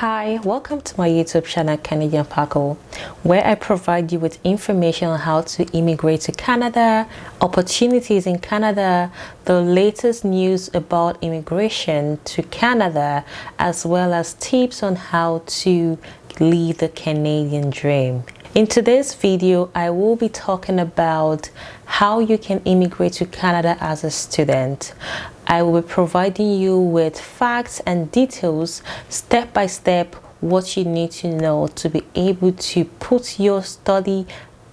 Hi, welcome to my YouTube channel Canadian Paco, where I provide you with information on how to immigrate to Canada, opportunities in Canada, the latest news about immigration to Canada, as well as tips on how to live the Canadian dream. In today's video, I will be talking about how you can immigrate to Canada as a student. I will be providing you with facts and details, step by step, what you need to know to be able to put your study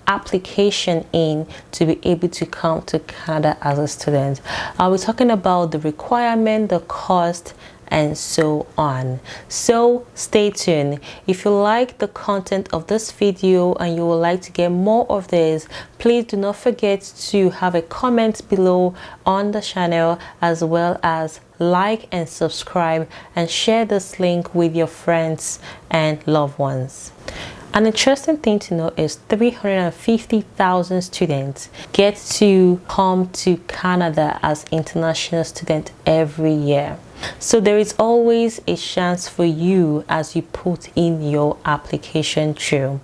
application in to be able to come to Canada as a student. I'll be talking about the requirement, the cost, and so on. So stay tuned. If you like the content of this video and you would like to get more of this, please do not forget to have a comment below on the channel, as well as like and subscribe and share this link with your friends and loved ones. An interesting thing to know is 350,000 students get to come to Canada as international students every year. So there is always a chance for you as you put in your application through.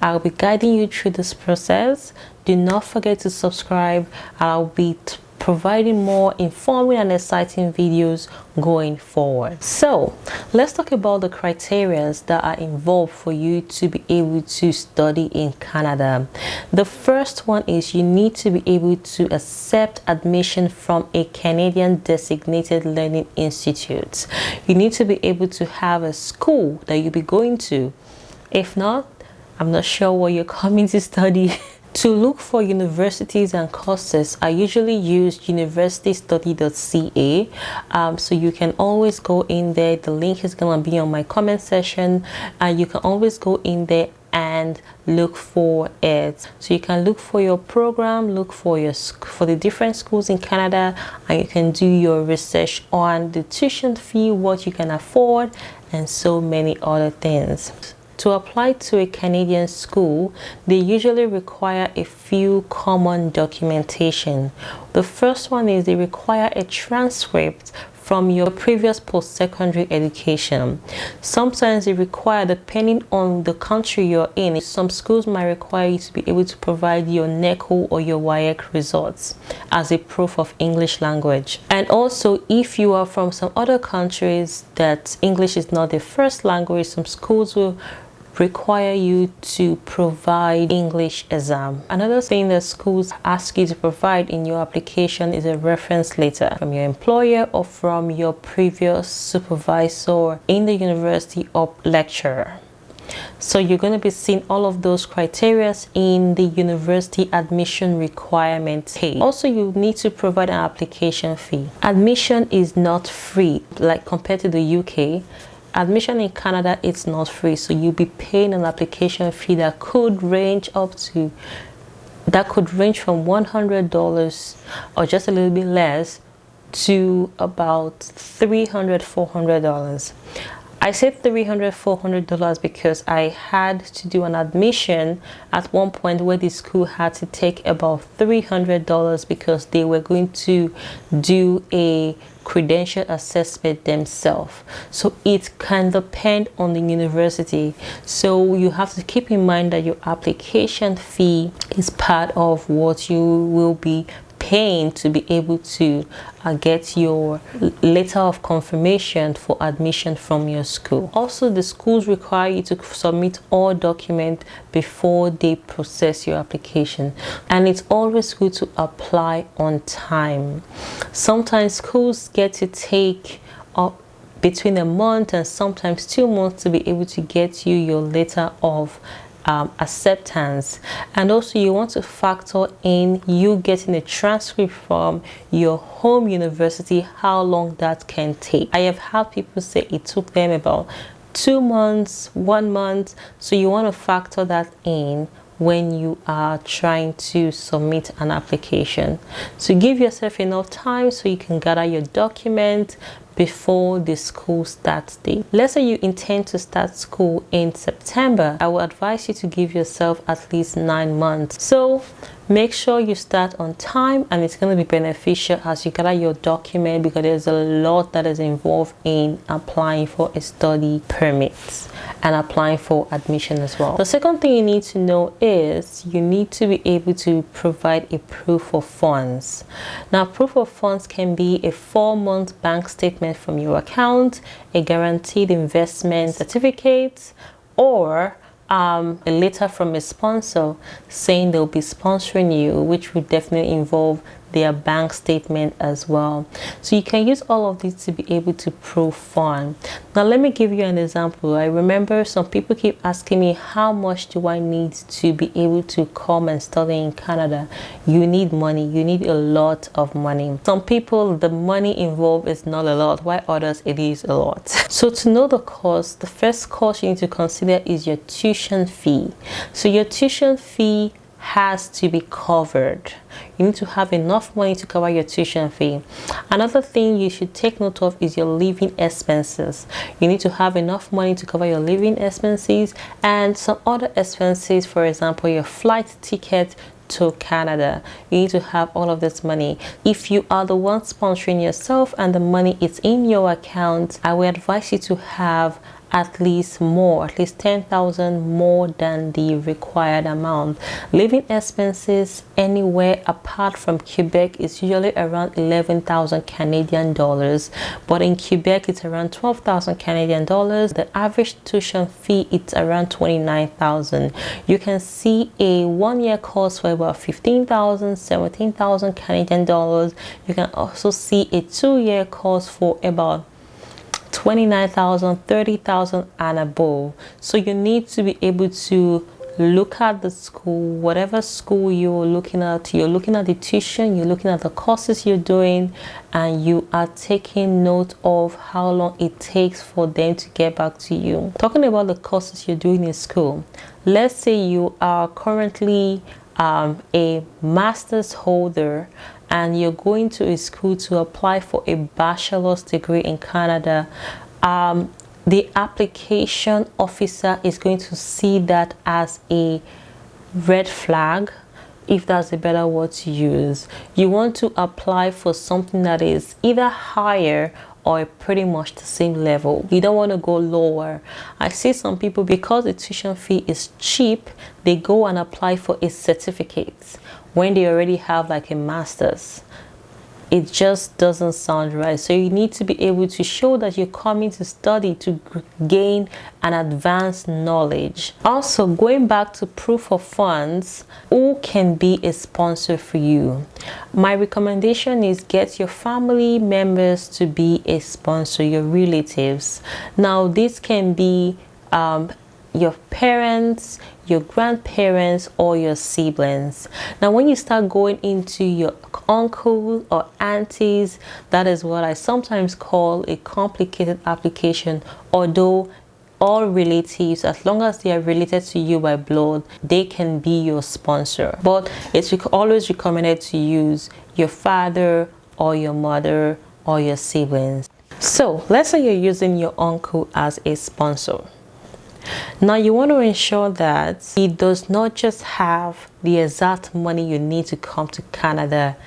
I'll be guiding you through this process. Do not forget to subscribe. I'll be providing more informing and exciting videos going forward. So let's talk about the criteria that are involved for you to be able to study in Canada. The first one is you need to be able to accept admission from a Canadian designated learning institute. You need to be able to have a school that you'll be going to. If not, I'm not sure what you're coming to study. To look for universities and courses, I usually use universitystudy.ca. So you can always go in there. The link is going to be on my comment section, and you can always go in there and look for it. So you can look for your program, look for the different schools in Canada, and you can do your research on the tuition fee, what you can afford, and so many other things. To apply to a Canadian school, they usually require a few common documentation. The first one is they require a transcript from your previous post-secondary education. Sometimes they require, depending on the country you're in, some schools might require you to be able to provide your NECO or your WAEC results as a proof of English language. And also, if you are from some other countries that English is not their first language, some schools will require you to provide English exam. Another thing that schools ask you to provide in your application is a reference letter from your employer or from your previous supervisor in the university or lecturer. So you're going to be seeing all of those criteria in the university admission requirement page. Also, you need to provide an application fee. Admission is not free, like compared to the UK. Admission in Canada, it's not free, so you'll be paying an application fee that could range from $100 or just a little bit less to about $300-400. I said $300-400 because I had to do an admission at one point where the school had to take about $300 because they were going to do a credential assessment themselves. So it can depend on the university. So you have to keep in mind that your application fee is part of what you will be paying to be able to get your letter of confirmation for admission from your school. Also, the schools require you to submit all documents before they process your application, and it's always good to apply on time. Sometimes schools get to take up between a month and sometimes 2 months to be able to get you your letter of acceptance. And also, you want to factor in you getting a transcript from your home university, how long that can take. I have had people say it took them about 2 months, 1 month. So you want to factor that in when you are trying to submit an application. So give yourself enough time so you can gather your document before the school start date. Let's say you intend to start school in September. I will advise you to give yourself at least 9 months. So Make sure you start on time, and it's going to be beneficial as you gather your document, because there's a lot that is involved in applying for a study permit and applying for admission as well. The second thing you need to know is you need to be able to provide a proof of funds. Now, proof of funds can be a 4-month bank statement from your account, a guaranteed investment certificate, or a letter from a sponsor saying they'll be sponsoring you, which would definitely involve their bank statement as well. So you can use all of these to be able to prove fund. Now let me give you an example. I remember some people keep asking me, how much do I need to be able to come and study in Canada? You need money. You need a lot of money. Some people, the money involved is not a lot, while others it is a lot. So to know the cost, the first cost you need to consider is your tuition fee. So your tuition fee has to be covered. You need to have enough money to cover your tuition fee. Another thing you should take note of is your living expenses. You need to have enough money to cover your living expenses and some other expenses, for example, your flight ticket to Canada. You need to have all of this money. If you are the one sponsoring yourself and the money is in your account, I would advise you to have at least 10,000 more than the required amount. Living expenses anywhere apart from Quebec is usually around 11,000 Canadian dollars, but in Quebec it's around 12,000 Canadian dollars. The average tuition fee it's around 29,000. You can see a 1-year course for about 15,000, 17,000 Canadian dollars. You can also see a 2-year course for about 29,000, 30,000 and above. So you need to be able to look at the school, whatever school you're looking at the tuition, you're looking at the courses you're doing, and you are taking note of how long it takes for them to get back to you. Talking about the courses you're doing in school, let's say you are currently a master's holder and you're going to a school to apply for a bachelor's degree in Canada. The application officer is going to see that as a red flag, if that's a better word to use. You want to apply for something that is either higher or pretty much the same level. You don't want to go lower. I see some people, because the tuition fee is cheap, they go and apply for a certificate when they already have like a master's. It just doesn't sound right. So you need to be able to show that you're coming to study to gain an advanced knowledge. Also, going back to proof of funds, who can be a sponsor for you? My recommendation is get your family members to be a sponsor, your relatives. Now this can be your parents, your grandparents, or your siblings. Now when you start going into your uncle or aunties, that is what I sometimes call a complicated application. Although all relatives, as long as they are related to you by blood, they can be your sponsor, but it's always recommended to use your father or your mother or your siblings. So let's say you're using your uncle as a sponsor. Now you want to ensure that he does not just have the exact money you need to come to Canada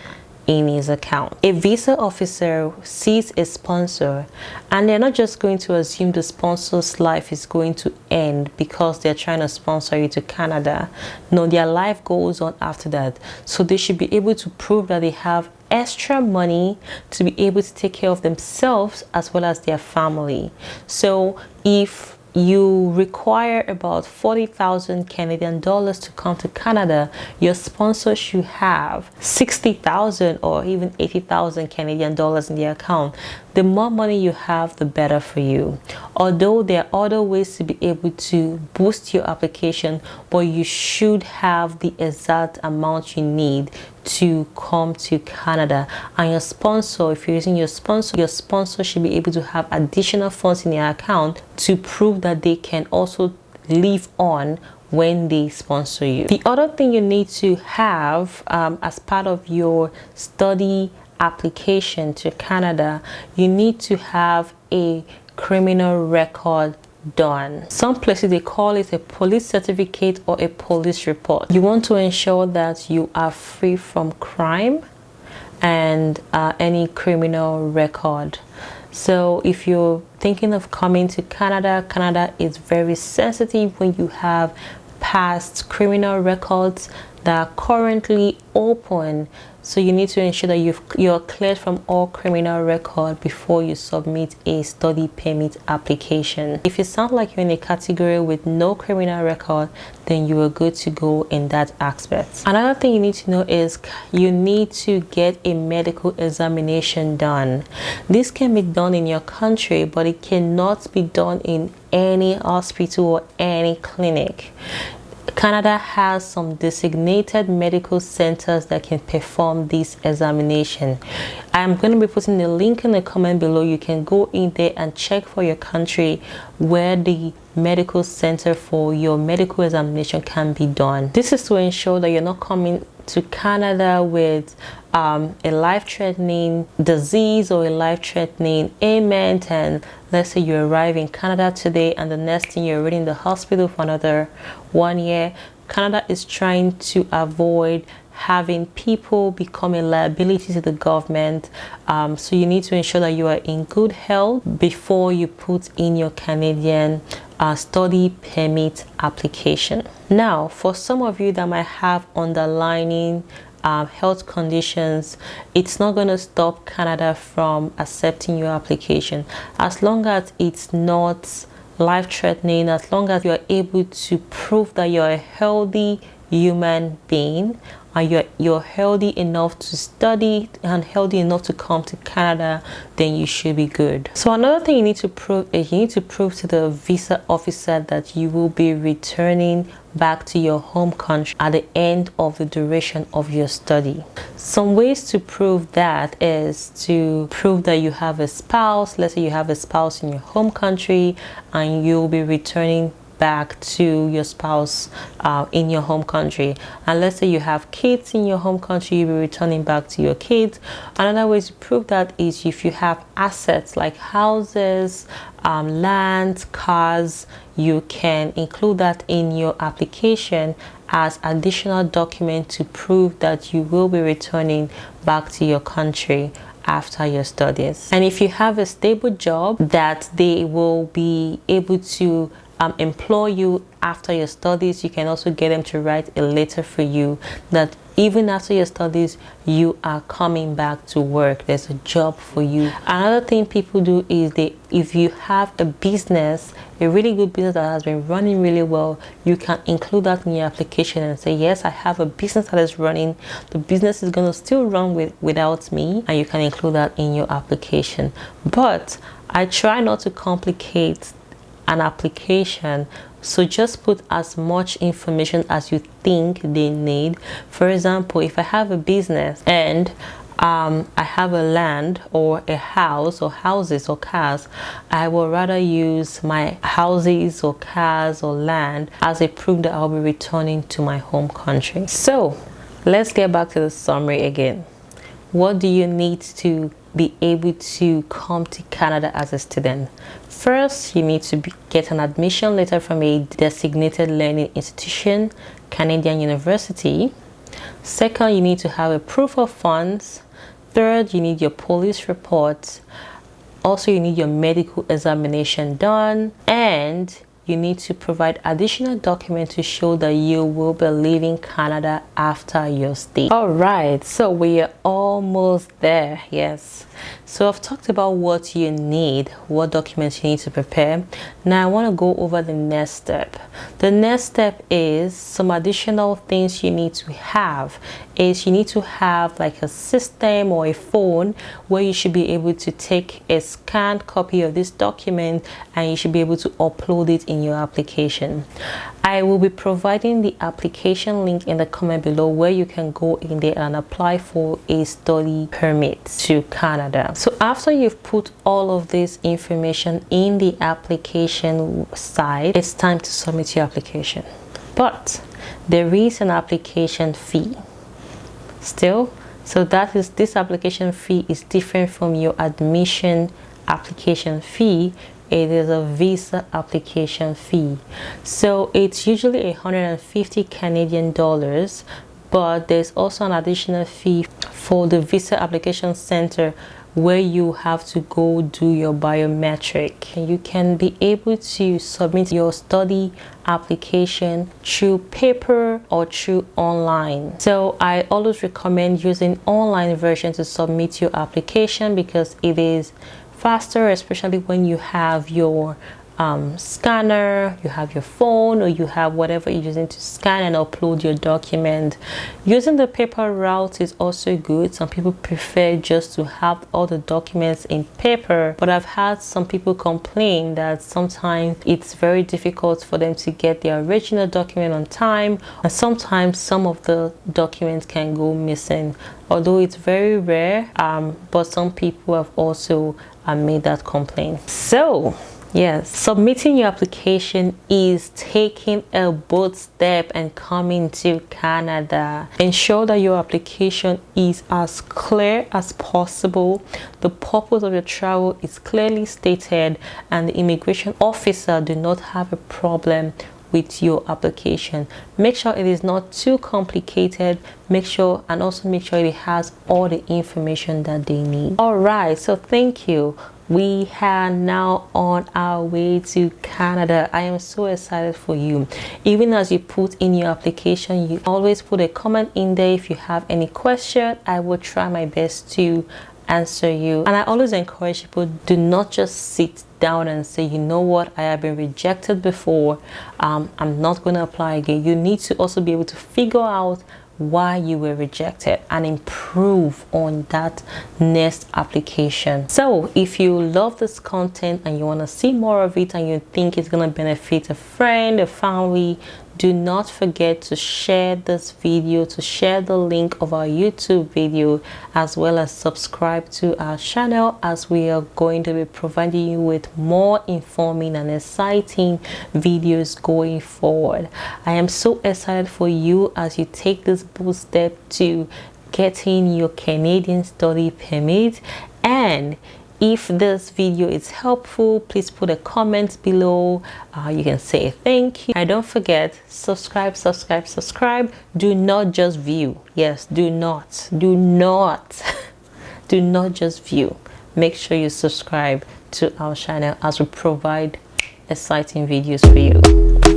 in his account. A visa officer sees a sponsor and they're not just going to assume the sponsor's life is going to end because they're trying to sponsor you to Canada. No, their life goes on after that. So they should be able to prove that they have extra money to be able to take care of themselves as well as their family. So if you require about 40,000 Canadian dollars to come to Canada, your sponsor should have 60,000 or even 80,000 Canadian dollars in their account. The more money you have, the better for you. Although there are other ways to be able to boost your application, but you should have the exact amount you need to come to Canada. And your sponsor, if you're using your sponsor should be able to have additional funds in their account to prove that they can also live on when they sponsor you. The other thing you need to have as part of your study application to Canada, you need to have a criminal record done. Some places they call it a police certificate or a police report. You want to ensure that you are free from crime and any criminal record. So if you're thinking of coming to Canada, Canada is very sensitive when you have past criminal records that are currently open. So you need to ensure that you're cleared from all criminal record before you submit a study permit application. If it sounds like you're in a category with no criminal record, then you are good to go in that aspect. Another thing you need to know is you need to get a medical examination done. This can be done in your country, but it cannot be done in any hospital or any clinic. Canada has some designated medical centers that can perform this examination. I'm going to be putting the link in the comment below. You can go in there and check for your country where the medical center for your medical examination can be done. This is to ensure that you're not coming to Canada with a life-threatening disease or a life-threatening ailment, and let's say you arrive in Canada today and the next thing you're already in the hospital for another 1 year. Canada is trying to avoid having people become a liability to the government, so you need to ensure that you are in good health before you put in your Canadian study permit application. Now, for some of you that might have underlying health conditions, it's not going to stop Canada from accepting your application as long as it's not life-threatening, as long as you are able to prove that you're a healthy human being and you're healthy enough to study and healthy enough to come to Canada, then you should be good. So another thing you need to prove is you need to prove to the visa officer that you will be returning back to your home country at the end of the duration of your study. Some ways to prove that is to prove that you have a spouse. Let's say you have a spouse in your home country and you'll be returning back to your spouse in your home country, and let's say you have kids in your home country, you'll be returning back to your kids. Another way to prove that is if you have assets like houses, land, cars, you can include that in your application as additional document to prove that you will be returning back to your country after your studies. And if you have a stable job that they will be able to employ you after your studies, you can also get them to write a letter for you that even after your studies you are coming back to work. There's a job for you. Another thing people do is if you have a business, a really good business that has been running really well, you can include that in your application and say, yes, I have a business that is running, the business is going to still run without me, and you can include that in your application. But I try not to complicate an application, so just put as much information as you think they need. For example, if I have a business and I have a land or a house or houses or cars, I will rather use my houses or cars or land as a proof that I'll be returning to my home country. So let's get back to the summary again. What do you need to be able to come to Canada as a student? First, you need to get an admission letter from a designated learning institution, Canadian university. Second, you need to have a proof of funds. Third, you need your police report. Also, you need your medical examination done, and you need to provide additional documents to show that you will be leaving Canada after your stay. All right, so we are almost there. Yes, so I've talked about what you need, what documents you need to prepare. Now I want to go over the next step. The next step is some additional things you need to have. You need to have like a system or a phone where you should be able to take a scanned copy of this document and you should be able to upload it in your application. I will be providing the application link in the comment below where you can go in there and apply for a study permit to Canada. So after you've put all of this information in the application side, it's time to submit your application. But there is an application fee still, so this application fee is different from your admission application fee, it is a visa application fee. So it's usually 150 Canadian dollars, but there's also an additional fee for the visa application center where you have to go do your biometric. You can be able to submit your study application through paper or through online. So I always recommend using online version to submit your application because it is faster, especially when you have your scanner, you have your phone, or you have whatever you're using to scan and upload your document. Using the paper route is also good. Some people prefer just to have all the documents in paper, but I've had some people complain that sometimes it's very difficult for them to get their original document on time, and sometimes some of the documents can go missing, although it's very rare, but some people have also made that complaint. So yes, submitting your application is taking a bold step and coming to Canada. Ensure that your application is as clear as possible. The purpose of your travel is clearly stated, and the immigration officer do not have a problem with your application. Make sure it is not too complicated. Make sure it has all the information that they need. All right, so thank you. We are now on our way to Canada. I am so excited for you. Even as you put in your application, you always put a comment in there. If you have any question, I will try my best to answer you. And I always encourage people, do not just sit down and say, you know what, I have been rejected before, I'm not going to apply again. You need to also be able to figure out why you were rejected and improve on that next application. So if you love this content and you want to see more of it and you think it's going to benefit a friend, a family, do not forget to share this video, to share the link of our YouTube video, as well as subscribe to our channel, as we are going to be providing you with more informing and exciting videos going forward. I am so excited for you as you take this bold step to getting your Canadian study permit. And if this video is helpful, please put a comment below. You can say thank you. And don't forget, subscribe. Do not just view. Yes, do not do not just view. Make sure you subscribe to our channel as we provide exciting videos for you.